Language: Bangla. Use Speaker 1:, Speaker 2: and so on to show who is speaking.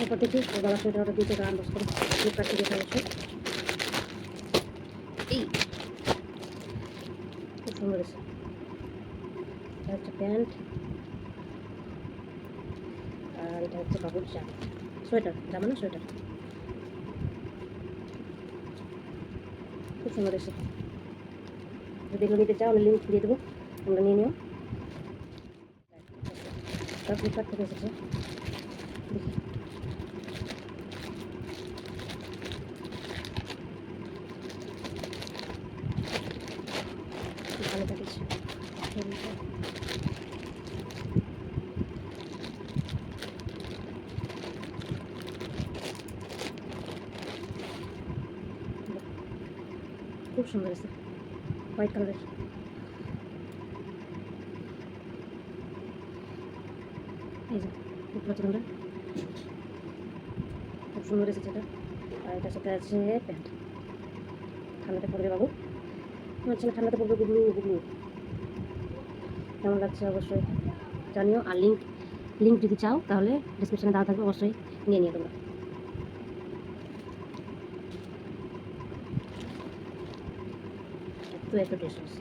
Speaker 1: এরপর দেখি ওর বাবা সোয়েটার অর্ডার দিয়েছে, আনবক্স করে ফ্লিপকার্ট থেকে অবশ্যই। এই খুব সুন্দর এসে, এটা হচ্ছে প্যান্ট, আর এটা হচ্ছে বাবুর জ্যাকেট, সোয়েটার, জামা না সোয়েটার, খুব সুন্দর এসে। যদি এগুলো নিতে চাও আমি লিঙ্ক দিয়ে দেবো, তোমরা নিয়ে নিও। সব ফ্লিপকার্ট থেকে এসেছে। দেখি ভালো প্যাকেজ, খুব সুন্দর আছে, হোয়াইট কালারের। এই যে দেখতে পাচ্ছি তোমরা, খুব সুন্দর এসেছে এটা। আর এটার সাথে আছে প্যান্ট, ঠান্ডাতে পড়বে বাবু, আমার ছেলে ঠান্ডাতে পড়বে, গুগলু গুগলু। কেমন লাগছে অবশ্যই জানিও, আর লিঙ্ক যদি চাও তাহলে ডিসক্রিপশনে দেওয়া থাকবে, অবশ্যই নিয়ে নিও তোমরা। তো এত ড্রেস আছে।